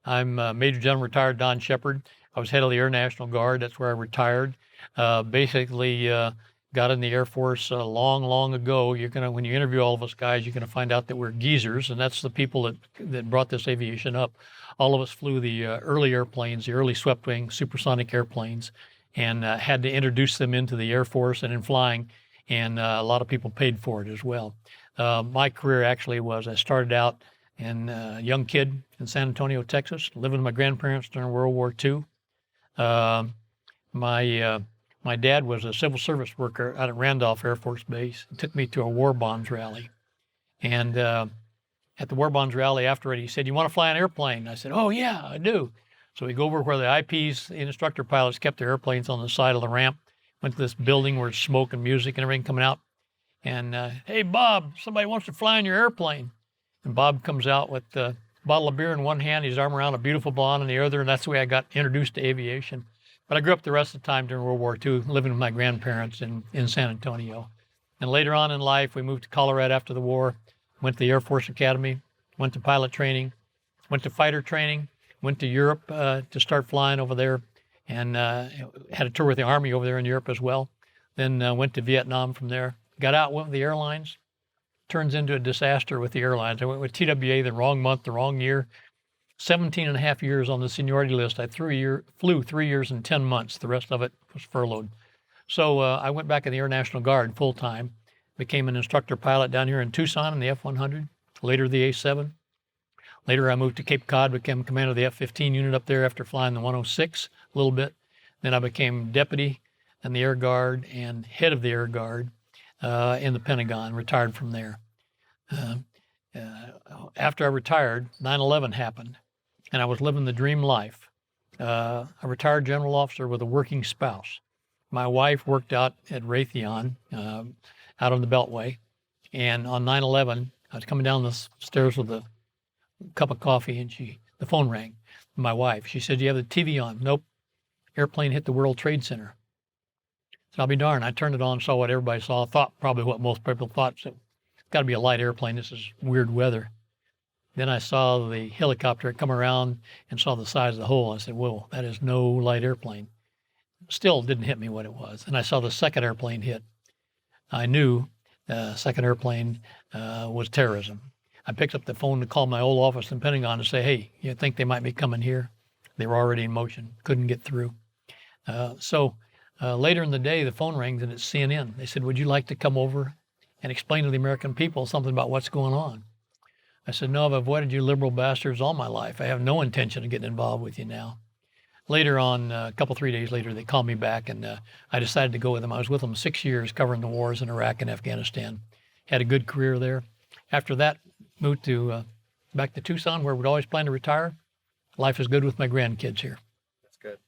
I'm Major General retired Don Shepperd. I was head of the Air National Guard. That's where I retired. Basically, got in the Air Force long ago. When you interview all of us guys, you're gonna find out that we're geezers, and that's the people that brought this aviation up. All of us flew the early airplanes, the early swept-wing supersonic airplanes, and had to introduce them into the Air Force and in flying, and a lot of people paid for it as well. My career actually was, I started out a young kid in San Antonio, Texas, living with my grandparents during World War II. My dad was a civil service worker out at Randolph Air Force Base. He took me to a war bonds rally. And at the war bonds rally afterward, he said, "You want to fly an airplane?" I said, "Oh, yeah, I do." So we go over where the IPs, the instructor pilots, kept their airplanes on the side of the ramp, went to this building where smoke and music and everything coming out. And, "Hey, Bob, somebody wants to fly in your airplane." And Bob comes out with a bottle of beer in one hand, his arm around a beautiful blonde in the other, and that's the way I got introduced to aviation. But I grew up the rest of the time during World War II, living with my grandparents in San Antonio. And later on in life, we moved to Colorado after the war, went to the Air Force Academy, went to pilot training, went to fighter training, went to Europe to start flying over there, and had a tour with the Army over there in Europe as well. Then went to Vietnam from there. Got out, went with the airlines. Turns into a disaster with the airlines. I went with TWA the wrong month, the wrong year. 17 and a half years on the seniority list. I flew 3 years and 10 months. The rest of it was furloughed. So I went back in the Air National Guard full time, became an instructor pilot down here in Tucson in the F-100, later the A-7. Later I moved to Cape Cod, became commander of the F-15 unit up there after flying the 106 a little bit. Then I became deputy in the Air Guard and head of the Air Guard in the Pentagon, retired from there. After I retired, 9/11 happened, and I was living the dream life. A retired general officer with a working spouse. My wife worked out at Raytheon, out on the Beltway, and on 9/11, I was coming down the stairs with a cup of coffee, and the phone rang. My wife, she said, "Do you have the TV on?" "Nope. Airplane hit the World Trade Center." So I'll be darned. I turned it on, saw what everybody saw, thought probably what most people thought. So it's got to be a light airplane. This is weird weather. Then I saw the helicopter come around and saw the size of the hole. I said, "Whoa, that is no light airplane." Still didn't hit me what it was. And I saw the second airplane hit. I knew the second airplane was terrorism. I picked up the phone to call my old office in Pentagon to say, "Hey, you think they might be coming here?" They were already in motion, couldn't get through. So later in the day, the phone rings and it's CNN. They said, "Would you like to come over and explain to the American people something about what's going on?" I said, "No, I've avoided you liberal bastards all my life. I have no intention of getting involved with you now." Later on, 3 days later, they called me back, and I decided to go with them. I was with them 6 years covering the wars in Iraq and Afghanistan. Had a good career there. After that, moved back to Tucson, where we'd always planned to retire. Life is good with my grandkids here. That's good.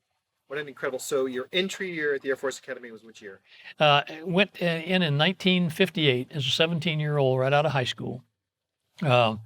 What an incredible. So your entry year at the Air Force Academy was which year? Went in 1958 as a 17-year-old right out of high school. I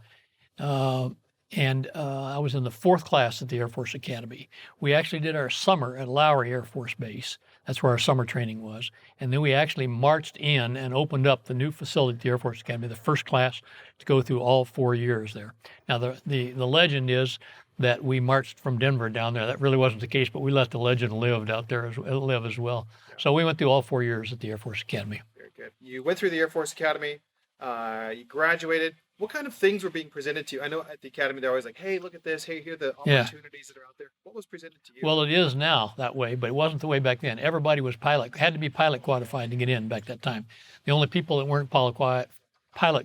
was in the 4th class at the Air Force Academy. We actually did our summer at Lowry Air Force Base. That's where our summer training was. And then we actually marched in and opened up the new facility at the Air Force Academy, the first class to go through all 4 years there. Now, the legend is that we marched from Denver down there. That really wasn't the case, but we let the legend live out there as well. Yeah. So we went through all 4 years at the Air Force Academy. Very good. You went through the Air Force Academy. You graduated. What kind of things were being presented to you? I know at the Academy they're always like, "Hey, look at this. Hey, here are the opportunities that are out there." What was presented to you? Well, it is now that way, but it wasn't the way back then. Everybody was had to be pilot qualified to get in back that time. The only people that weren't pilot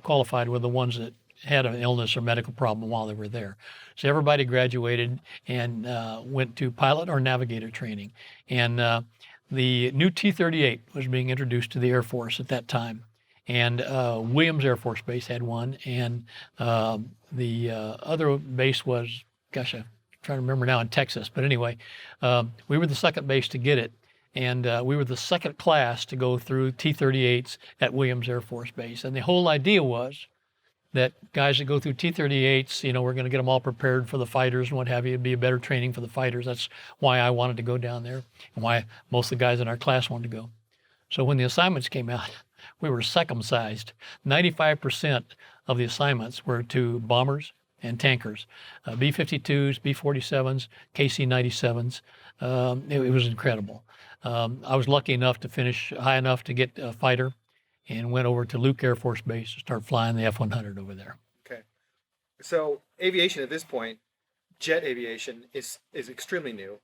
qualified were the ones that had an illness or medical problem while they were there. So everybody graduated and went to pilot or navigator training. And the new T-38 was being introduced to the Air Force at that time. And Williams Air Force Base had one. And the other base was, I'm trying to remember now, in Texas. But anyway, we were the second base to get it. And we were the second class to go through T-38s at Williams Air Force Base. And the whole idea was that guys that go through T-38s, we're going to get them all prepared for the fighters and what have you. It'd be a better training for the fighters. That's why I wanted to go down there and why most of the guys in our class wanted to go. So when the assignments came out, we were circumcised. 95% of the assignments were to bombers and tankers, B-52s, B-47s, KC-97s. It was incredible. I was lucky enough to finish high enough to get a fighter and went over to Luke Air Force Base to start flying the F-100 over there. Okay. So aviation at this point, jet aviation is extremely new.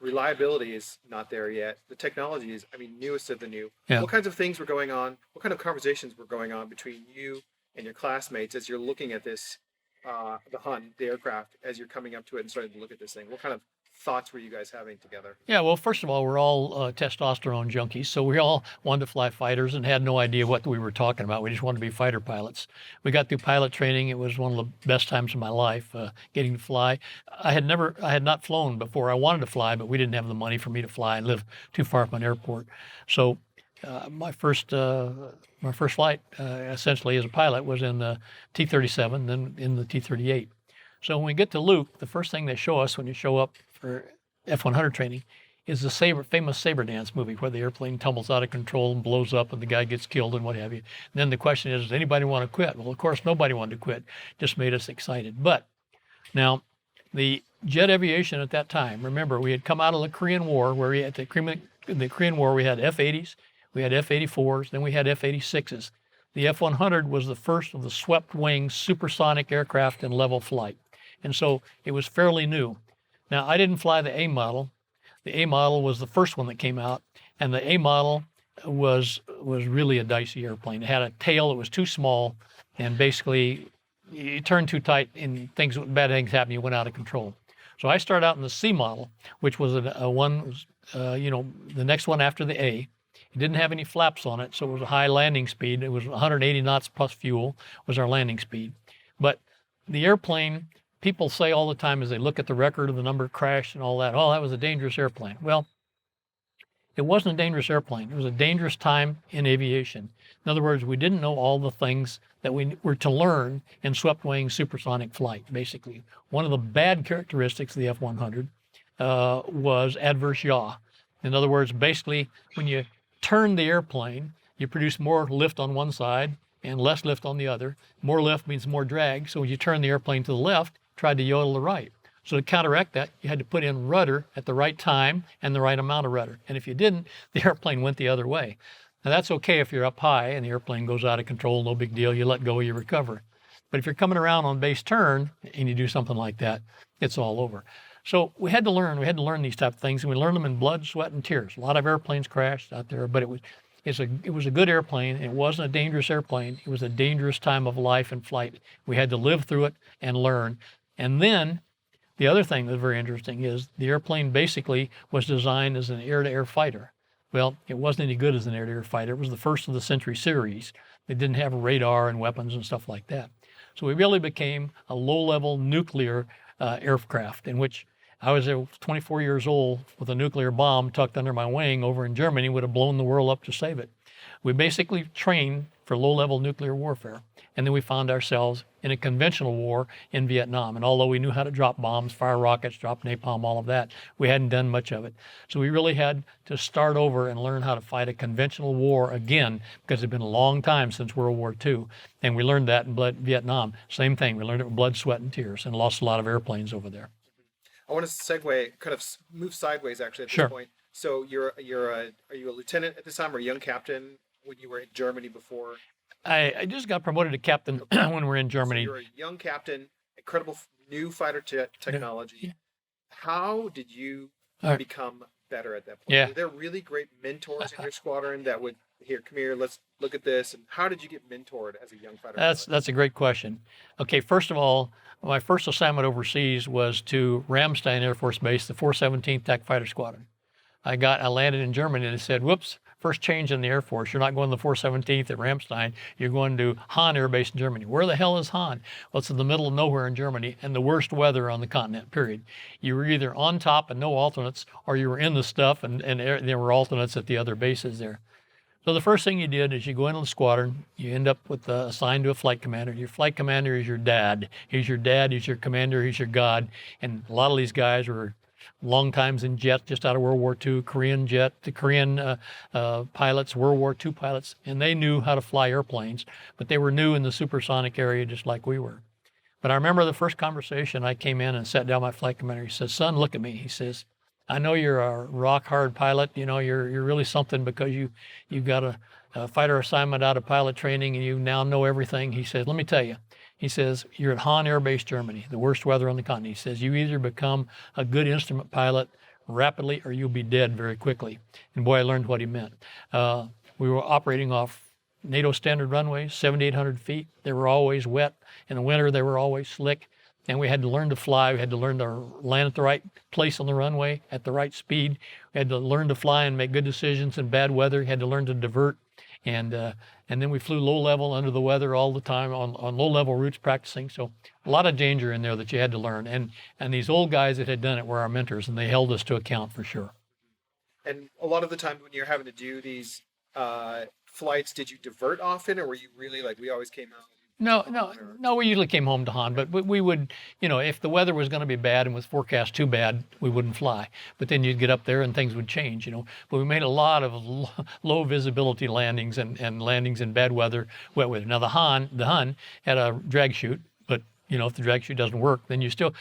Reliability is not there yet. The technology is, newest of the new. Yeah. What kinds of things were going on? What kind of conversations were going on between you and your classmates as you're looking at this, the Hun, the aircraft, as you're coming up to it and starting to look at this thing? What kind of thoughts were you guys having together? Yeah, well, first of all, we're all testosterone junkies, so we all wanted to fly fighters and had no idea what we were talking about. We just wanted to be fighter pilots. We got through pilot training. It was one of the best times of my life, getting to fly. I had not flown before. I wanted to fly, but we didn't have the money for me to fly. I lived too far from an airport. So my first flight, essentially as a pilot, was in the T-37, then in the T-38. So when we get to Luke, the first thing they show us when you show up for F-100 training is the famous saber dance movie where the airplane tumbles out of control and blows up and the guy gets killed and what have you. And then the question is, does anybody want to quit? Well, of course, nobody wanted to quit. Just made us excited. But now, the jet aviation at that time, remember, we had come out of the Korean War, where we had the Korean War, we had F-80s, we had F-84s, then we had F-86s. The F-100 was the first of the swept-wing supersonic aircraft in level flight. And so it was fairly new. Now, I didn't fly the A model. The A model was the first one that came out, and the A model was really a dicey airplane. It had a tail that was too small, and basically you turned too tight and bad things happened, you went out of control. So I started out in the C model, which was the next one after the A. It didn't have any flaps on it, so it was a high landing speed. It was 180 knots plus fuel was our landing speed. But the airplane, people say all the time as they look at the record of the number of crashed and all that, oh, that was a dangerous airplane. Well, it wasn't a dangerous airplane. It was a dangerous time in aviation. In other words, we didn't know all the things that we were to learn in swept-wing supersonic flight, basically. One of the bad characteristics of the F-100 was adverse yaw. In other words, basically, when you turn the airplane, you produce more lift on one side and less lift on the other. More lift means more drag. So when you turn the airplane to the left, try to yaw to the right. So to counteract that, you had to put in rudder at the right time and the right amount of rudder. And if you didn't, the airplane went the other way. Now that's okay if you're up high and the airplane goes out of control, no big deal. You let go, you recover. But if you're coming around on base turn and you do something like that, it's all over. So we had to learn these type of things, and we learned them in blood, sweat, and tears. A lot of airplanes crashed out there, but it was a good airplane. It wasn't a dangerous airplane. It was a dangerous time of life and flight. We had to live through it and learn. And then the other thing that's very interesting is the airplane basically was designed as an air-to-air fighter. Well, it wasn't any good as an air-to-air fighter. It was the first of the Century series. It didn't have radar and weapons and stuff like that. So we really became a low-level nuclear aircraft, in which I was 24 years old with a nuclear bomb tucked under my wing over in Germany, would have blown the world up to save it. We basically trained for low-level nuclear warfare, and then we found ourselves in a conventional war in Vietnam. And although we knew how to drop bombs, fire rockets, drop napalm, all of that, we hadn't done much of it. So we really had to start over and learn how to fight a conventional war again, because it had been a long time since World War II. And we learned that in Vietnam. Same thing. We learned it with blood, sweat, and tears, and lost a lot of airplanes over there. I want to segue, kind of move sideways actually at this Sure. point. So are you a lieutenant at this time or a young captain when you were in Germany before? I just got promoted to captain when we were in Germany. So you're a young captain, incredible new fighter jet technology. Yeah. How did you All right. become better at that point? Yeah. Were there really great mentors in your squadron that would, here, come here, let's look at this? And how did you get mentored as a young fighter pilot? That's a great question. Okay, first of all, my first assignment overseas was to Ramstein Air Force Base, the 417th TAC Fighter Squadron. I landed in Germany and it said, whoops, first change in the Air Force. You're not going to the 417th at Ramstein. You're going to Hahn Air Base in Germany. Where the hell is Hahn? Well, it's in the middle of nowhere in Germany and the worst weather on the continent, period. You were either on top and no alternates, or you were in the stuff and there were alternates at the other bases there. So the first thing you did is you go into the squadron, you end up assigned to a flight commander. Your flight commander is your dad. He's your dad, he's your commander, he's your God. And a lot of these guys were long times in jets just out of World War II, Korean pilots, World War II pilots, and they knew how to fly airplanes, but they were new in the supersonic area just like we were. But I remember the first conversation. I came in and sat down with my flight commander. He says, "Son, look at me." He says, "I know you're a rock hard pilot. You know, you're really something because you got a fighter assignment out of pilot training and you now know everything." He says, "Let me tell you." He says, "You're at Hahn Air Base, Germany, the worst weather on the continent." He says, "You either become a good instrument pilot rapidly or you'll be dead very quickly." And boy, I learned what he meant. We were operating off NATO standard runways, 7,800 feet. They were always wet. In the winter, they were always slick. And we had to learn to fly. We had to learn to land at the right place on the runway at the right speed. We had to learn to fly and make good decisions in bad weather. We had to learn to divert. And then we flew low level under the weather all the time on low level routes practicing. So a lot of danger in there that you had to learn. And these old guys that had done it were our mentors, and they held us to account for sure. And a lot of the time when you're having to do these flights, did you divert often, or were you really like, we always came out? No. We usually came home to Han, but we would, if the weather was going to be bad and was forecast too bad, we wouldn't fly. But then you'd get up there and things would change, But we made a lot of low visibility landings and landings in bad weather, wet weather. Now the Hun had a drag chute, but if the drag chute doesn't work, then you still.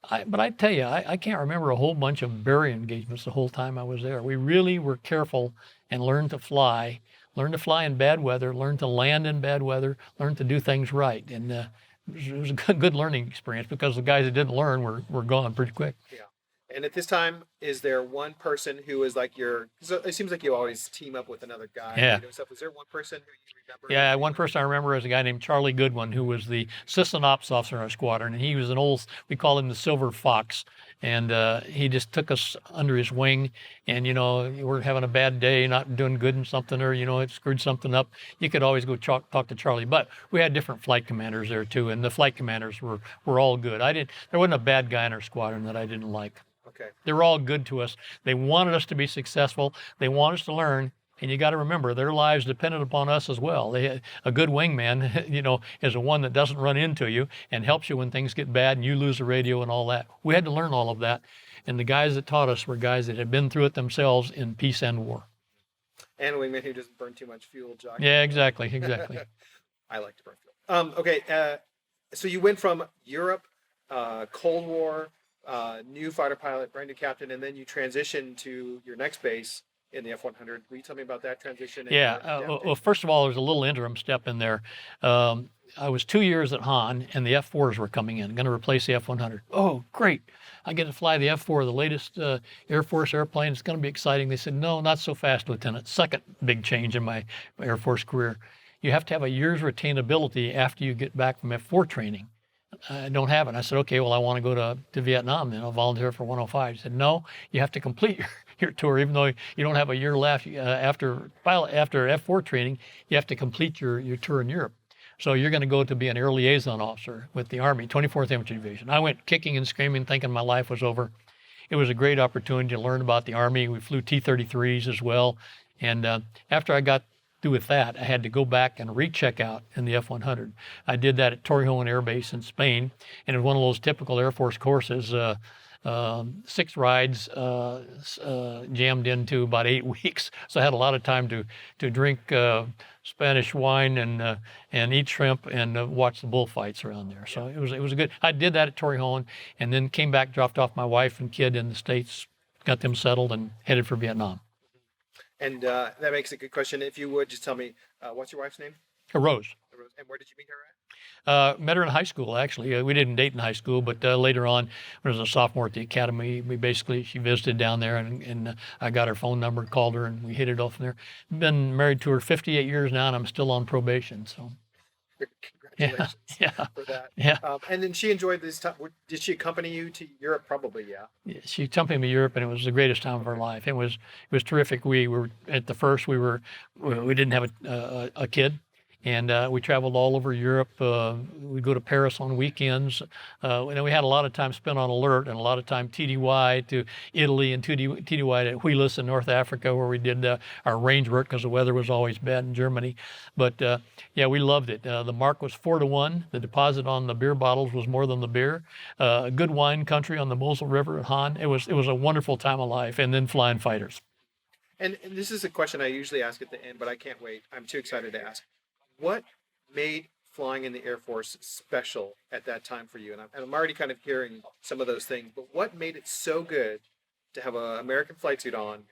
But I tell you, I can't remember a whole bunch of barrier engagements the whole time I was there. We really were careful and learned to fly. Learn to fly in bad weather, learn to land in bad weather, learn to do things right. And it was a good learning experience because the guys that didn't learn were gone pretty quick. Yeah. And at this time, is there one person who is like it seems like you always team up with another guy. Yeah. Stuff. Was there one person who you remember? Yeah, one person I remember is a guy named Charlie Goodwin, who was the assistant ops officer in our squadron. And he was we call him the Silver Fox. And he just took us under his wing. And, we're having a bad day, not doing good in something, or, it screwed something up. You could always go talk to Charlie. But we had different flight commanders there, too. And the flight commanders were all good. There wasn't a bad guy in our squadron that I didn't like. Okay. They were all good to us. They wanted us to be successful. They wanted us to learn. And you got to remember, their lives depended upon us as well. A good wingman, is the one that doesn't run into you and helps you when things get bad and you lose the radio and all that. We had to learn all of that. And the guys that taught us were guys that had been through it themselves in peace and war. And a wingman who doesn't burn too much fuel, Jock. Yeah, exactly. I like to burn fuel. Okay, so you went from Europe, Cold War, new fighter pilot, brand new captain, and then you transitioned to your next base in the F-100. Will you tell me about that transition? Well, first of all, there's a little interim step in there. I was 2 years at Han, and the F-4s were coming in, going to replace the F-100. Oh, great. I get to fly the F-4, the latest Air Force airplane. It's going to be exciting. They said, no, not so fast, Lieutenant. Second big change in my Air Force career. You have to have a year's retainability after you get back from F-4 training. I don't have it. I said, okay, well, I want to go to Vietnam then. I'll volunteer for 105. He said, no, you have to complete your tour, even though you don't have a year left. After F4 training, you have to complete your tour in Europe. So you're going to go to be an air liaison officer with the Army, 24th Infantry Division. I went kicking and screaming, thinking my life was over. It was a great opportunity to learn about the Army. We flew T-33s as well. And after I got through with that, I had to go back and recheck out in the F-100. I did that at Torrejon Air Base in Spain, and it was one of those typical Air Force courses, 6 rides jammed into about 8 weeks. So I had a lot of time to drink Spanish wine and eat shrimp and watch the bullfights around there. So it was a good. I did that at Torrejon, and then came back, dropped off my wife and kid in the States, got them settled, and headed for Vietnam. And that makes a good question. If you would just tell me, what's your wife's name? Rose. And where did you meet her at? Met her in high school, actually. We didn't date in high school, but later on, when I was a sophomore at the academy, she visited down there, and I got her phone number, called her, and we hit it off from there. Been married to her 58 years now, and I'm still on probation. So. Congratulations for that. Yeah. And then she enjoyed this time. Did she accompany you to Europe? Probably, yeah. She accompanied me to Europe, and it was the greatest time of our life. It was terrific. We were at the first. We didn't have a kid. And we traveled all over Europe. We'd go to Paris on weekends. And we had a lot of time spent on alert and a lot of time TDY to Italy and TDY to Huilas in North Africa, where we did our range work because the weather was always bad in Germany. But we loved it. The mark was 4-1. The deposit on the beer bottles was more than the beer. A good wine country on the Mosel River at Han. It was a wonderful time of life. And then flying fighters. And this is a question I usually ask at the end, but I can't wait. I'm too excited to ask. What made flying in the Air Force special at that time for you? And I'm already kind of hearing some of those things, but what made it so good to have an American flight suit on,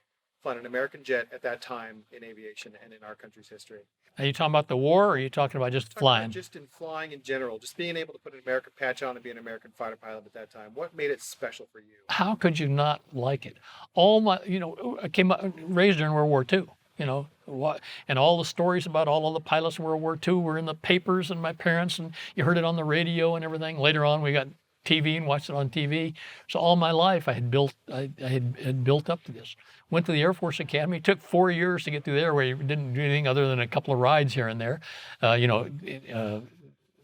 flying an American jet at that time in aviation and in our country's history? Are you talking about the war, or are you talking about just Talking about flying? just in flying in general, just being able to put an American patch on and be an American fighter pilot at that time. What made it special for you? How could you not like it? I came up, raised during World War II, and all the stories about all of the pilots in World War II were in the papers and my parents, and you heard it on the radio and everything. Later on, we got TV and watched it on TV. So all my life, I had built up to this. Went to the Air Force Academy. It took 4 years to get through there, where you didn't do anything other than a couple of rides here and there,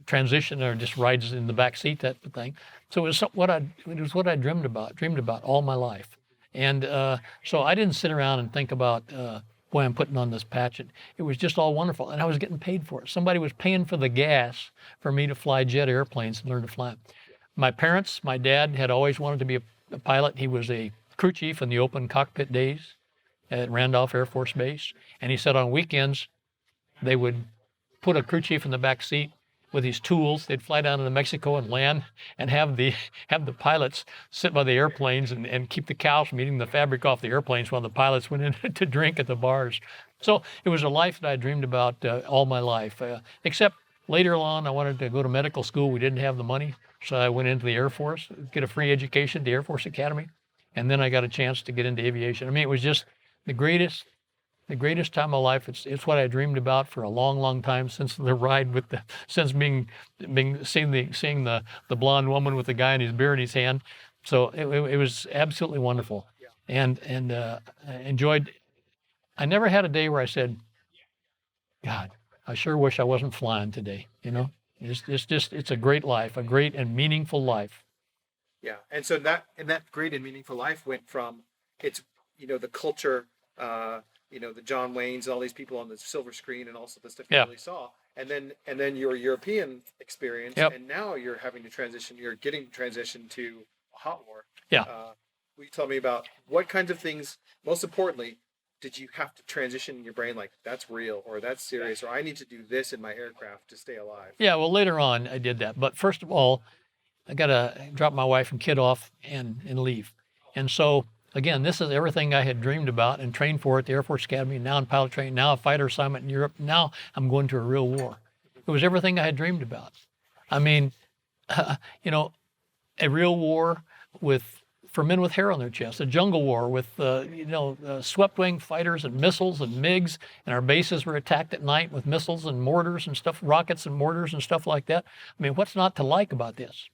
transition or just rides in the back seat, that thing. So it was what I dreamed about all my life. And so I didn't sit around and think about, boy, I'm putting on this patch. It was just all wonderful, and I was getting paid for it. Somebody was paying for the gas for me to fly jet airplanes and learn to fly them. My parents, my dad had always wanted to be a pilot. He was a crew chief in the open cockpit days at Randolph Air Force Base. And he said on weekends, they would put a crew chief in the back seat with his tools. They'd fly down to Mexico and land and have the pilots sit by the airplanes and keep the cows from eating the fabric off the airplanes while the pilots went in to drink at the bars. So it was a life that I dreamed about all my life, except later on, I wanted to go to medical school. We didn't have the money. So I went into the Air Force, get a free education at the Air Force Academy, and then I got a chance to get into aviation. I mean, it was just the greatest time of my life. It's what I dreamed about for a long, long time, since the ride since seeing the blonde woman with the guy in his beer in his hand. So it was absolutely wonderful, and I enjoyed. I never had a day where I said, God, I sure wish I wasn't flying today. It's a great life, a great and meaningful life. Yeah, and so that great and meaningful life went from the culture, the John Waynes and all these people on the silver screen and also the stuff you really saw, and then your European experience, and now you're having to transition. You're getting transitioned to a hot war. Yeah. Will you tell me about what kinds of things, most importantly, did you have to transition in your brain, like that's real or that's serious or I need to do this in my aircraft to stay alive? Yeah, well, later on I did that. But first of all, I got to drop my wife and kid off and leave. And so, again, this is everything I had dreamed about and trained for at the Air Force Academy, now in pilot training, now a fighter assignment in Europe. Now I'm going to a real war. It was everything I had dreamed about. I mean, a real war for men with hair on their chest, a jungle war with, swept wing fighters and missiles and MiGs, and our bases were attacked at night with missiles and mortars and stuff, rockets and mortars and stuff like that. I mean, what's not to like about this?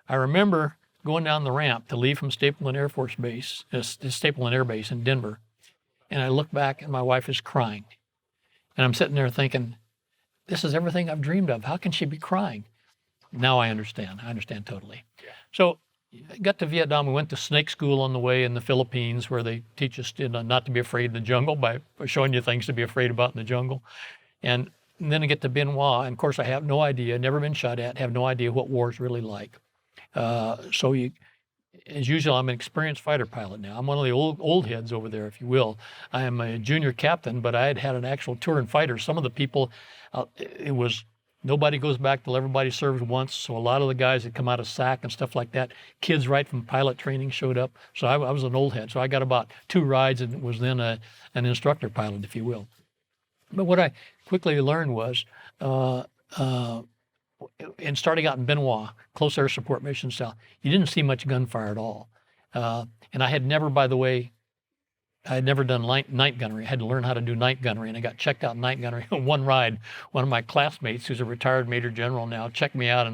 I remember going down the ramp to leave from Stapleton Air Force Base, Stapleton Air Base in Denver, and I look back and my wife is crying. And I'm sitting there thinking, this is everything I've dreamed of. How can she be crying? Now I understand. I understand totally. Yeah. So I got to Vietnam. We went to snake school on the way in the Philippines, where they teach us not to be afraid in the jungle by showing you things to be afraid about in the jungle. And then I get to Benoit, and of course I have no idea, never been shot at, have no idea what war is really like. As usual, I'm an experienced fighter pilot now. I'm one of the old heads over there, if you will. I am a junior captain, but I had an actual tour in fighter. Some of the people, it was nobody goes back till everybody serves once. So a lot of the guys that come out of SAC and stuff like that, kids right from pilot training showed up. So I was an old head. So I got about 2 rides and was then an instructor pilot, if you will. But what I quickly learned was, in starting out in Benoit, close air support mission style, you didn't see much gunfire at all. And I had never, by the way, I had never done night gunnery. I had to learn how to do night gunnery, and I got checked out in night gunnery on one ride. One of my classmates, who's a retired Major General now, checked me out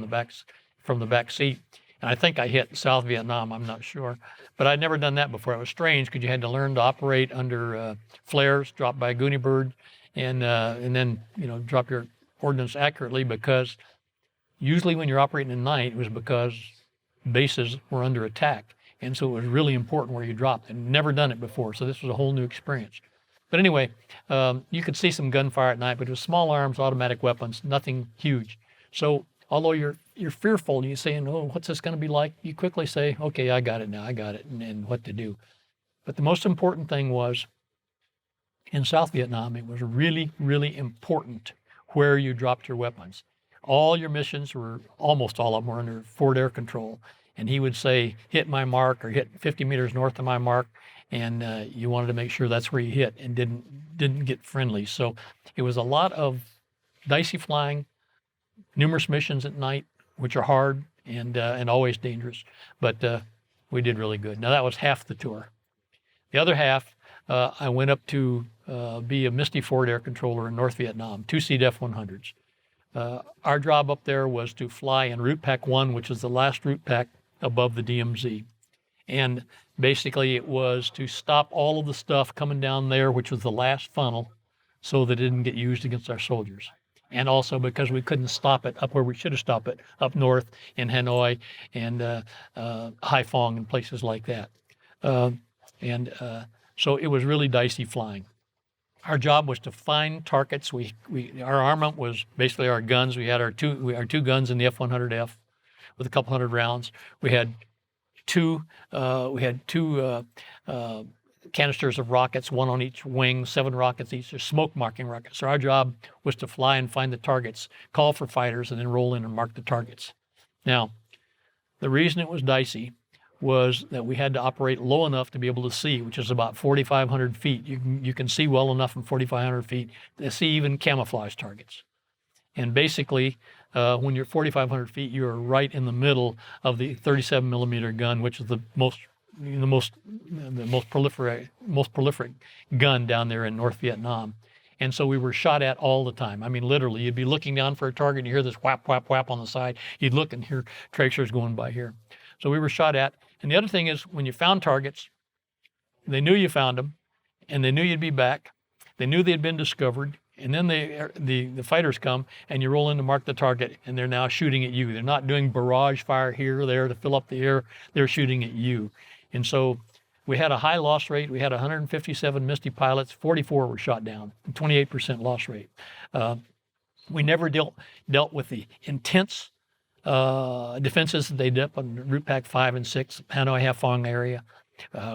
from the back seat. And I think I hit South Vietnam, I'm not sure. But I'd never done that before. It was strange because you had to learn to operate under flares dropped by a Goonie bird, and then drop your ordnance accurately, because usually when you're operating at night, it was because bases were under attack. And so it was really important where you dropped, and never done it before. So this was a whole new experience. But anyway, you could see some gunfire at night, but it was small arms, automatic weapons, nothing huge. So although you're fearful and you're saying, oh, what's this going to be like? You quickly say, okay, I got it now. I got it, and what to do. But the most important thing was, in South Vietnam, it was really, really important where you dropped your weapons. All your missions were, almost all of them were under forward air control. And he would say, hit my mark or hit 50 meters north of my mark. And you wanted to make sure that's where you hit and didn't get friendly. So it was a lot of dicey flying, numerous missions at night, which are hard and always dangerous. But we did really good. Now that was half the tour. The other half, I went up to be a Misty forward air controller in North Vietnam, 2-seat F-100s. Our job up there was to fly in Route Pack 1, which is the last route pack above the DMZ. And basically it was to stop all of the stuff coming down there, which was the last funnel, so that it didn't get used against our soldiers. And also because we couldn't stop it up where we should have stopped it, up north in Hanoi and Haiphong and places like that. So it was really dicey flying. Our job was to find targets. Our armament was basically our guns. We had our two guns in the F-100F with a couple hundred rounds. We had two canisters of rockets, one on each wing, 7 rockets each. They're smoke marking rockets. So our job was to fly and find the targets, call for fighters, and then roll in and mark the targets. Now, the reason it was dicey was that we had to operate low enough to be able to see, which is about 4,500 feet. You can see well enough from 4,500 feet to see even camouflage targets. And basically, when you're 4,500 feet, you're right in the middle of the 37 millimeter gun, which is the most prolific gun down there in North Vietnam. And so we were shot at all the time. I mean, literally, you'd be looking down for a target and you hear this whap, whap, whap on the side. You'd look and hear tracers going by here. So we were shot at. And the other thing is, when you found targets, they knew you found them, and they knew you'd be back. They knew they'd been discovered. And then the fighters come, and you roll in to mark the target, and they're now shooting at you. They're not doing barrage fire here or there to fill up the air. They're shooting at you. And so we had a high loss rate. We had 157 Misty pilots. 44 were shot down, 28% loss rate. We never dealt with the intense defenses that they did on Route Pack 5 and 6, Hanoi Haiphong area.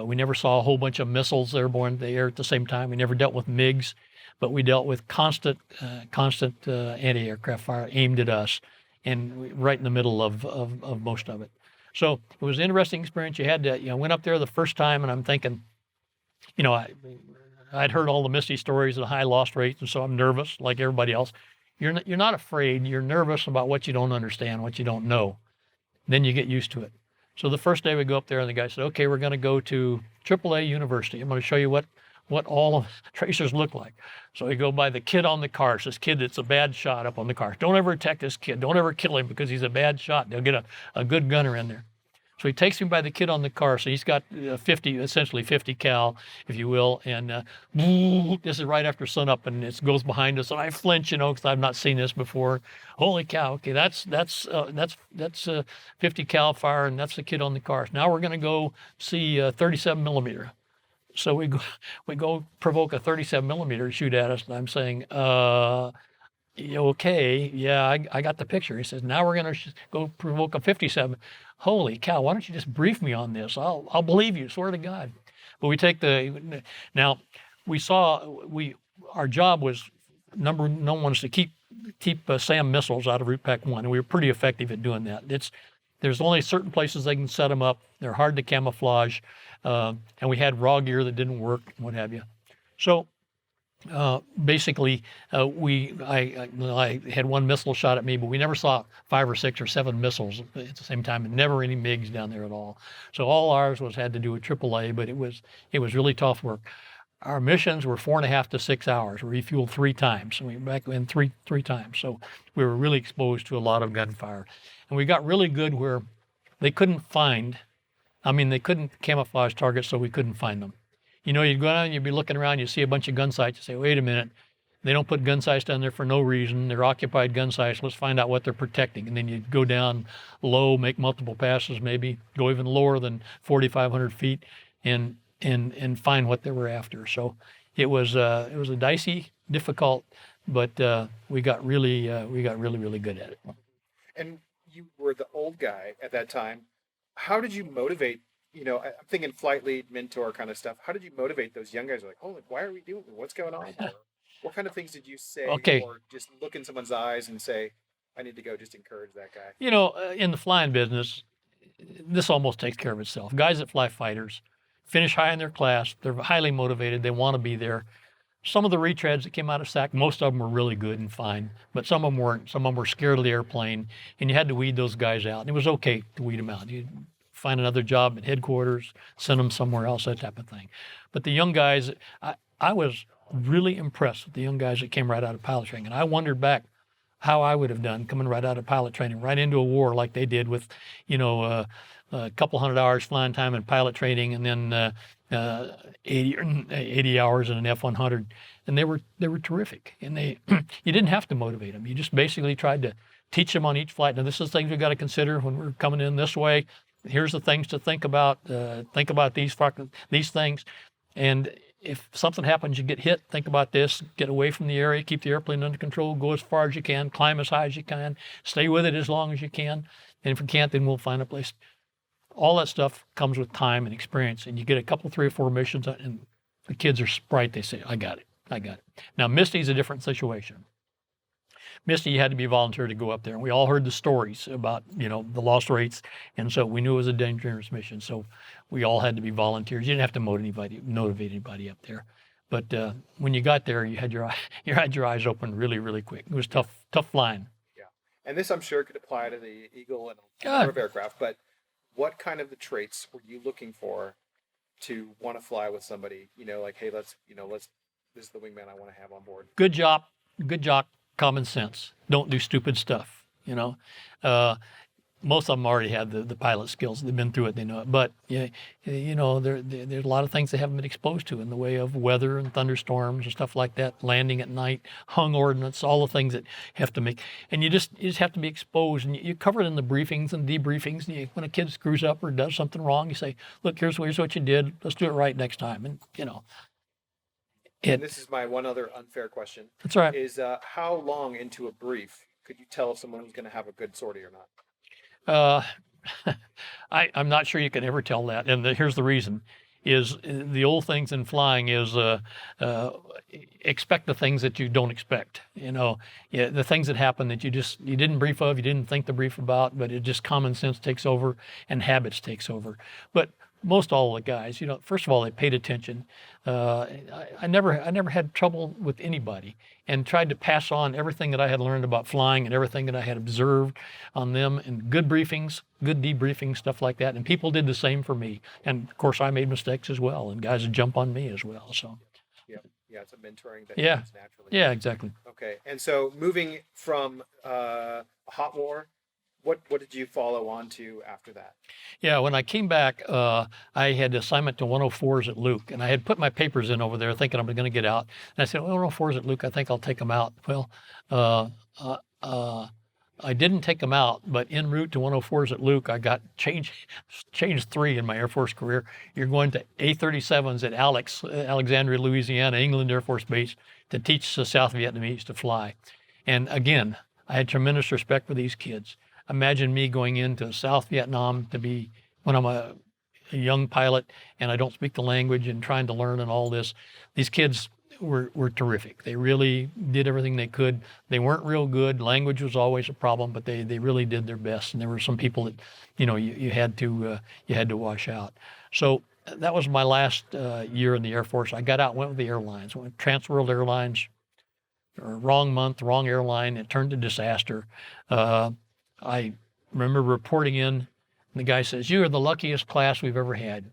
We never saw a whole bunch of missiles airborne in the air at the same time. We never dealt with MiGs, but we dealt with constant anti-aircraft fire aimed at us, and right in the middle of most of it. So it was an interesting experience. You had to, went up there the first time, and I'm thinking, I'd heard all the Misty stories of the high loss rates, and so I'm nervous like everybody else. You're not afraid. You're nervous about what you don't understand, what you don't know. Then you get used to it. So the first day we go up there, and the guy said, "Okay, we're going to go to AAA University. I'm going to show you what all of tracers look like." So we go by the kid on the car. It's this kid that's a bad shot up on the car. Don't ever attack this kid. Don't ever kill him because he's a bad shot. They'll get a good gunner in there. So he takes me by the kid on the car. So he's got essentially 50 cal, if you will. And this is right after sunup, and it goes behind us. And I flinch, because I've not seen this before. Holy cow! Okay, that's 50 cal fire, and that's the kid on the car. Now we're going to go see 37 millimeter. So we go provoke a 37 millimeter to shoot at us, and I'm saying, okay, yeah, I got the picture. He says, now we're going to go provoke a 57. Holy cow, why don't you just brief me on this? I'll believe you, swear to God. But we take now our job was number one was to keep SAM missiles out of Route Pack 1, and we were pretty effective at doing that. There's only certain places they can set them up. They're hard to camouflage, and we had raw gear that didn't work, and what have you. So basically, I had one missile shot at me, but we never saw 5 or 6 or 7 missiles at the same time, and never any MiGs down there at all. So all ours had to do with AAA, but it was really tough work. Our missions were 4.5 to 6 hours. We refueled 3 times, and we were back in three times. So we were really exposed to a lot of gunfire, and we got really good where they couldn't camouflage targets, so we couldn't find them. You'd go down, you'd be looking around, you see a bunch of gun sites, you say, wait a minute, they don't put gun sites down there for no reason. They're occupied gun sites. Let's find out what they're protecting. And then you'd go down low, make multiple passes, maybe go even lower than 4,500 feet and find what they were after. So it was a dicey, difficult, but we got really good at it. And you were the old guy at that time. How did you motivate? I'm thinking flight lead, mentor kind of stuff. How did you motivate those young guys? Like, oh, why are we doing it? What's going on? What kind of things did you say, Okay. or just look in someone's eyes and say, I need to go just encourage that guy. You know, in the flying business, this almost takes care of itself. Guys that fly fighters finish high in their class. They're highly motivated. They want to be there. Some of the retreads that came out of SAC, most of them were really good and fine, but some of them weren't. Some of them were scared of the airplane, and you had to weed those guys out. And it was okay to weed them out. You'd find another job at headquarters, send them somewhere else, that type of thing. But the young guys, I was really impressed with the young guys that came right out of pilot training. And I wondered back how I would have done coming right out of pilot training, right into a war like they did with, a couple 100 hours flying time in pilot training, and then 80 hours in an F-100, and they were terrific. And you didn't have to motivate them. You just basically tried to teach them on each flight. Now, this is things we've got to consider when we're coming in this way. Here's the things to think about. Think about these things, and if something happens, you get hit, think about this, get away from the area, keep the airplane under control, go as far as you can, climb as high as you can, stay with it as long as you can. And if you can't, then we'll find a place. All that stuff comes with time and experience. And you get a couple, 3 or 4 missions, and the kids are sprite. They say, I got it. Now, Misty's a different situation. Misty, you had to be volunteer to go up there. And we all heard the stories about, the loss rates. And so we knew it was a dangerous mission. So we all had to be volunteers. You didn't have to motivate anybody up there. But when you got there, you had your eyes open really, really quick. It was tough flying. Yeah. And this, I'm sure, could apply to the Eagle and a number of aircraft. But what kind of the traits were you looking for to want to fly with somebody? Like, hey, this is the wingman I want to have on board. Good job, common sense. Don't do stupid stuff. Most of them already have the pilot skills. They've been through it. They know it. But there's a lot of things they haven't been exposed to in the way of weather and thunderstorms and stuff like that. Landing at night, hung ordnance, all the things that have to make. And you just have to be exposed. And you cover it in the briefings and debriefings. And when a kid screws up or does something wrong, you say, "Look, here's what you did. Let's do it right next time." And And this is my one other unfair question. That's right. Is how long into a brief could you tell if someone was going to have a good sortie or not? I'm not sure you can ever tell that. And here's the reason. Is the old things in flying is expect the things that you don't expect. The things that happen that you didn't brief of, you didn't think the brief about, but it just common sense takes over and habits takes over. But most all of the guys, first of all, they paid attention. I never had trouble with anybody, and tried to pass on everything that I had learned about flying and everything that I had observed on them, and good briefings, good debriefings, stuff like that. And people did the same for me. And of course, I made mistakes as well, and guys would jump on me as well. So. Yeah, it's a mentoring that yeah. happens naturally. Yeah, exactly. Okay, and so moving from hot war, what did you follow on to after that? Yeah, when I came back, I had assignment to 104s at Luke, and I had put my papers in over there thinking I'm going to get out. And I said, 104s at Luke, I think I'll take them out. Well, I didn't take them out, but en route to 104s at Luke, I got changed 3 in my Air Force career. You're going to A-37s at Alexandria, Louisiana, England Air Force Base, to teach the South Vietnamese to fly. And again, I had tremendous respect for these kids. Imagine me going into South Vietnam when I'm a young pilot and I don't speak the language and trying to learn and all this. These kids were terrific. They really did everything they could. They weren't real good. Language was always a problem, but they really did their best. And there were some people that, you had to wash out. So that was my last year in the Air Force. I got out, went with the airlines, went with Trans World Airlines. Wrong month, wrong airline. It turned to disaster. I remember reporting in, and the guy says, "You are the luckiest class we've ever had.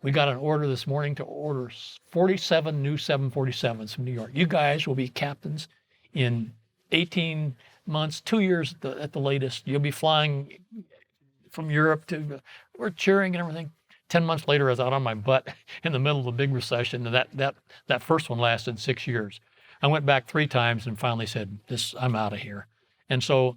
We got an order this morning to order 47 new 747s from New York. You guys will be captains in 18 months, 2 years at the latest. You'll be flying from Europe to," we're cheering and everything. 10 months later, I was out on my butt in the middle of a big recession, and that first one lasted 6 years. I went back 3 times and finally said, I'm out of here. And so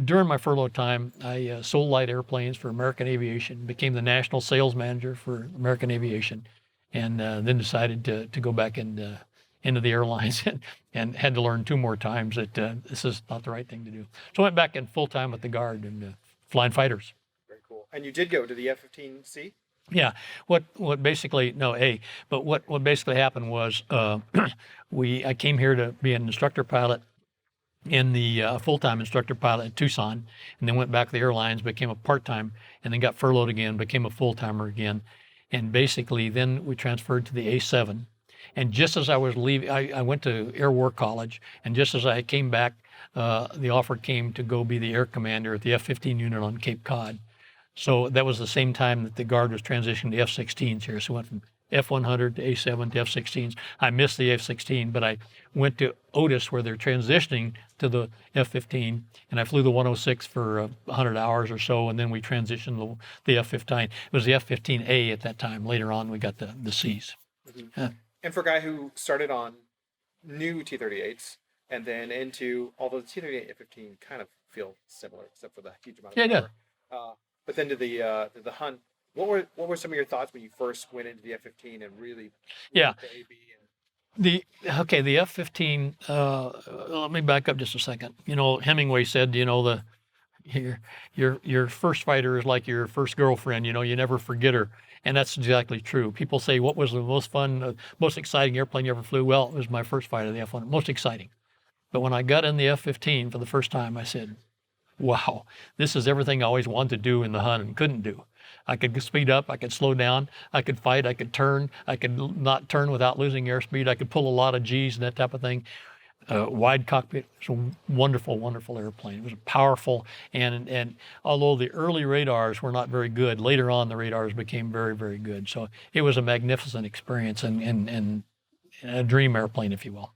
during my furlough time, I sold light airplanes for American Aviation, became the national sales manager for American Aviation, and then decided to go back into the airlines and had to learn 2 more times that this is not the right thing to do. So I went back in full-time with the Guard and flying fighters. Very cool. And you did go to the F-15C? Yeah. What basically happened was I came here to be an instructor pilot in the full-time instructor pilot in Tucson, and then went back to the airlines, became a part-time, and then got furloughed again, became a full-timer again. And basically then we transferred to the A7. And just as I was leaving, I went to Air War College, and just as I came back, the offer came to go be the air commander at the F-15 unit on Cape Cod. So that was the same time that the Guard was transitioning to F-16s here. So we went from F-100 to A7 to F-16s. I missed the F-16, but I went to Otis where they're transitioning to the F-15, and I flew the 106 for 100 hours or so, and then we transitioned to the F-15. It was the F-15A at that time. Later on, we got the Cs. Mm-hmm. And for a guy who started on new T-38s and then into, although the T-38 and F-15 kind of feel similar, except for the huge amount of power. But then to the Hunt, what were some of your thoughts when you first went into the F-15 and really yeah the AB? The F-15. Let me back up just a second. Hemingway said, your first fighter is like your first girlfriend. You never forget her, and that's exactly true. People say, what was the most fun, most exciting airplane you ever flew? Well, it was my first fighter, the F-1, most exciting. But when I got in the F-15 for the first time, I said, wow, this is everything I always wanted to do in the Hunt and couldn't do. I could speed up, I could slow down, I could fight, I could turn, I could not turn without losing airspeed, I could pull a lot of G's and that type of thing. Wide cockpit, it was a wonderful, wonderful airplane. It was powerful, and although the early radars were not very good, later on the radars became very, very good. So it was a magnificent experience and a dream airplane, if you will.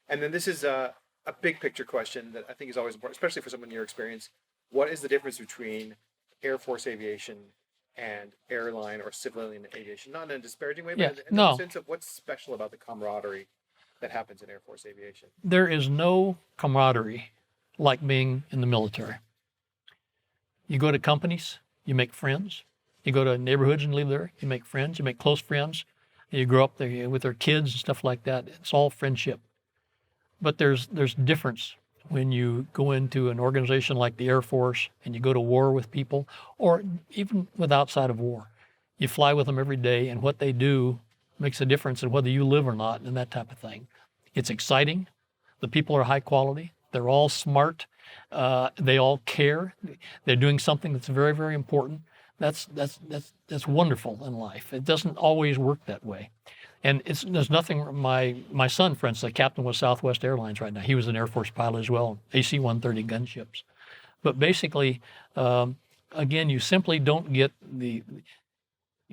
And then this is a big picture question that I think is always important, especially for someone in your experience. What is the difference between Air Force aviation and airline or civilian aviation? Not in a disparaging way, but in the sense of what's special about the camaraderie that happens in Air Force aviation. There is no camaraderie like being in the military. You go to companies, you make friends. You go to neighborhoods and live there, you make friends, you make close friends. You grow up there with their kids and stuff like that. It's all friendship. But there's difference when you go into an organization like the Air Force and you go to war with people, or even with outside of war. You fly with them every day, and what they do makes a difference in whether you live or not, and that type of thing. It's exciting. The people are high quality. They're all smart. They all care. They're doing something that's very, very important. That's wonderful in life. It doesn't always work that way. And there's nothing, my son, for instance, the captain with Southwest Airlines right now. He was an Air Force pilot as well, AC-130 gunships. But basically, again, you simply don't get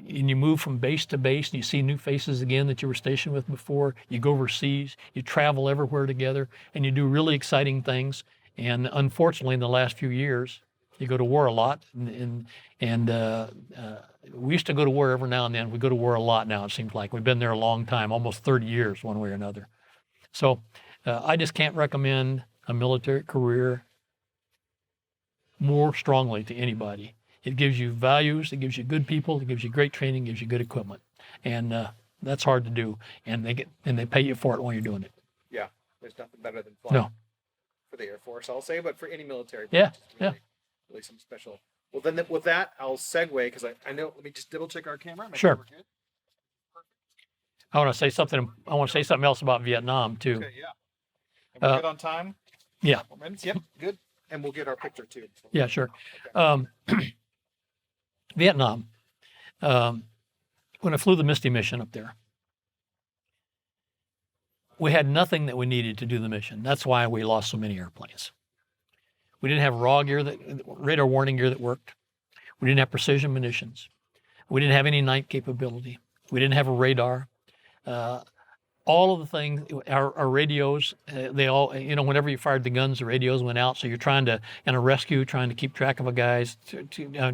and you move from base to base and you see new faces again that you were stationed with before. You go overseas, you travel everywhere together, and you do really exciting things. And unfortunately, in the last few years, you go to war a lot, and we used to go to war every now and then. We go to war a lot now, it seems like. We've been there a long time, almost 30 years, one way or another. So I just can't recommend a military career more strongly to anybody. It gives you values, it gives you good people, it gives you great training, it gives you good equipment. And that's hard to do, and they pay you for it while you're doing it. Yeah, there's nothing better than flying for the Air Force, I'll say, but for any military. Really something special. Well, then with that, I'll segue, because I know, let me just double check our camera. Sure. Sure. We're good. I want to say something else about Vietnam too. Okay, yeah. And we're good on time? Yeah. Couple minutes? Yep, good. And we'll get our picture too. Yeah, sure. Okay. Vietnam, when I flew the Misty mission up there, we had nothing that we needed to do the mission. That's why we lost so many airplanes. We didn't have radar warning gear that worked. We didn't have precision munitions. We didn't have any night capability. We didn't have a radar. All of the things, our radios, they all, whenever you fired the guns, the radios went out. So you're trying to, in a rescue, trying to keep track of guys,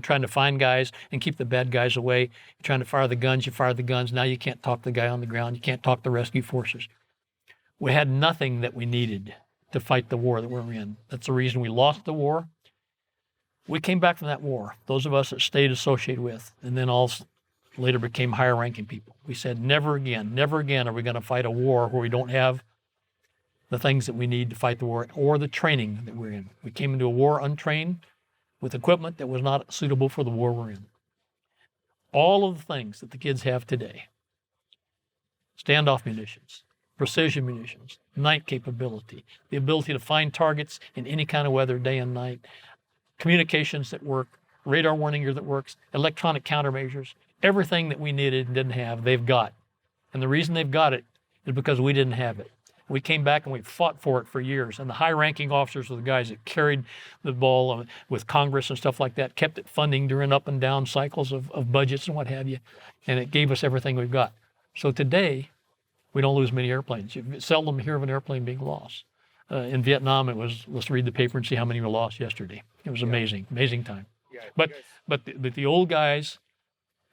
trying to find guys and keep the bad guys away. You're trying to fire the guns, you fire the guns. Now you can't talk the guy on the ground. You can't talk the rescue forces. We had nothing that we needed to fight the war that we're in. That's the reason we lost the war. We came back from that war, those of us that stayed associated with, and then all later became higher ranking people. We said, never again are we going to fight a war where we don't have the things that we need to fight the war or the training that we're in. We came into a war untrained with equipment that was not suitable for the war we're in. All of the things that the kids have today, standoff munitions, precision munitions, night capability, the ability to find targets in any kind of weather, day and night, communications that work, radar warning gear that works, electronic countermeasures, everything that we needed and didn't have, they've got. And the reason they've got it is because we didn't have it. We came back and we fought for it for years. And the high-ranking officers were the guys that carried the ball with Congress and stuff like that, kept it funding during up and down cycles of budgets and what have you. And it gave us everything we've got. So today, we don't lose many airplanes. You seldom hear of an airplane being lost. In Vietnam, it was, let's read the paper and see how many were lost yesterday. It was amazing, amazing time. Yeah, But the old guys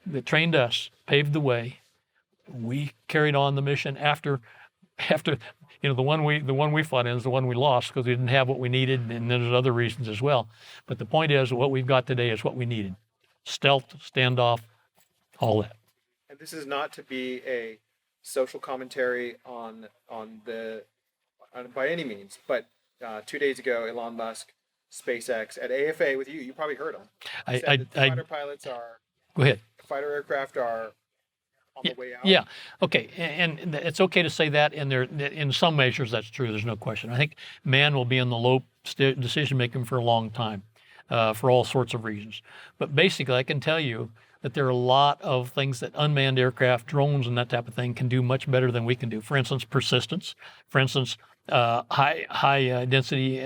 that trained us paved the way. We carried on the mission after the one we fought in is the one we lost because we didn't have what we needed, and there's other reasons as well. But the point is, what we've got today is what we needed: stealth, standoff, all that. And this is not to be a social commentary on by any means, but 2 days ago, Elon Musk, SpaceX at AFA with you probably heard him. Said that fighter pilots are. Go ahead. Fighter aircraft are on the way out. Yeah. Okay. And it's okay to say that, and in some measures that's true. There's no question. I think man will be in the low decision making for a long time, for all sorts of reasons. But basically, I can tell you that there are a lot of things that unmanned aircraft, drones, and that type of thing can do much better than we can do. For instance, persistence. For instance, high density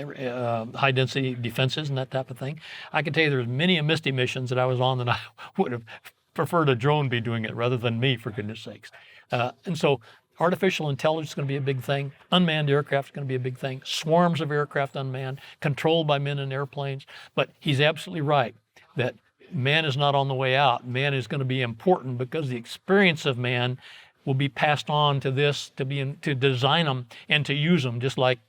defenses and that type of thing. I can tell you there's many misty missions that I was on that I would have preferred a drone be doing it rather than me, for goodness sakes. And so artificial intelligence is going to be a big thing. Unmanned aircraft is going to be a big thing. Swarms of aircraft unmanned, controlled by men in airplanes. But he's absolutely right that man is not on the way out. Man is going to be important because the experience of man will be passed on to this, to design them and to use them, just like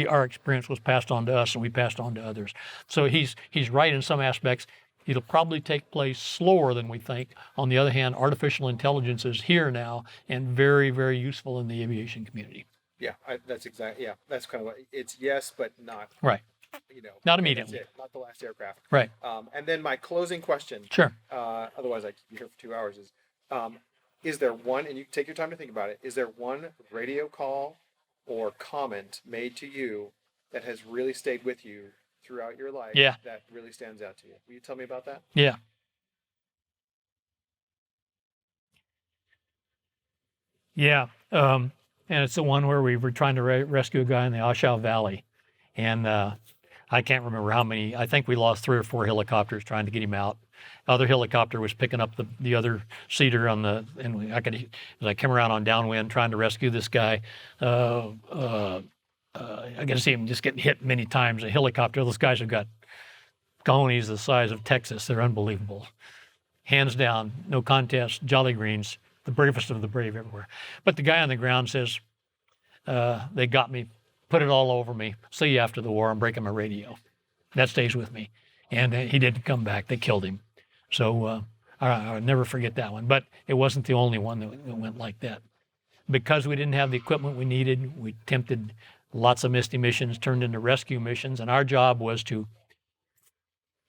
our experience was passed on to us and we passed on to others. So he's right in some aspects. It'll probably take place slower than we think. On the other hand, artificial intelligence is here now and very, very useful in the aviation community. Yeah, that's exactly. Yeah, that's kind of what it's yes, but not. Right. Not immediately. That's it, not the last aircraft. Right. And then my closing question. Sure. Otherwise, I could be here for 2 hours. Is there one, and you take your time to think about it, is there one radio call or comment made to you that has really stayed with you throughout your life? Yeah. That really stands out to you? Will you tell me about that? Yeah. Yeah. And it's the one where we were trying to rescue a guy in the Ashau Valley. And I can't remember how many. I think we lost 3 or 4 helicopters trying to get him out. Other helicopter was picking up the other cedar as I came around on downwind trying to rescue this guy. I got to see him just getting hit many times. A helicopter. Those guys have got colonies the size of Texas. They're unbelievable. Hands down, no contest. Jolly Greens, the bravest of the brave everywhere. But the guy on the ground says, "They got me. Put it all over me. See you after the war. I'm breaking my radio." That stays with me. And he didn't come back. They killed him. So I'll never forget that one. But it wasn't the only one that went like that. Because we didn't have the equipment we needed, we attempted lots of misty missions, turned into rescue missions. And our job was to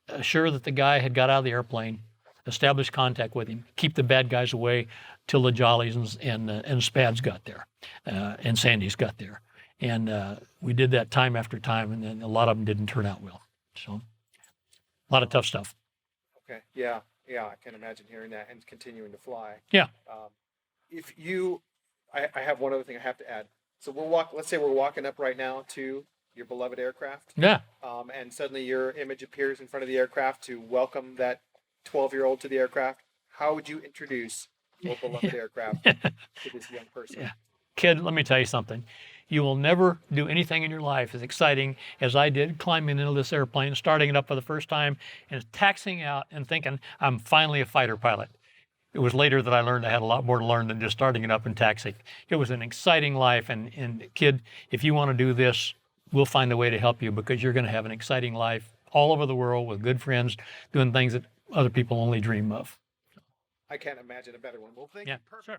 assure that the guy had got out of the airplane, establish contact with him, keep the bad guys away till the Jollies and Spads got there, and Sandys got there. And we did that time after time, and then a lot of them didn't turn out well. So a lot of tough stuff. Okay. Yeah. I can imagine hearing that and continuing to fly. Yeah. I have one other thing I have to add. So let's say we're walking up right now to your beloved aircraft. Yeah. And suddenly your image appears in front of the aircraft to welcome that 12-year-old to the aircraft. How would you introduce your beloved aircraft to this young person? Yeah. Kid, let me tell you something. You will never do anything in your life as exciting as I did climbing into this airplane, starting it up for the first time, and taxiing out and thinking, I'm finally a fighter pilot. It was later that I learned I had a lot more to learn than just starting it up and taxiing. It was an exciting life, and kid, if you want to do this, we'll find a way to help you because you're going to have an exciting life all over the world with good friends doing things that other people only dream of. I can't imagine a better one. Well, thank you. Sure.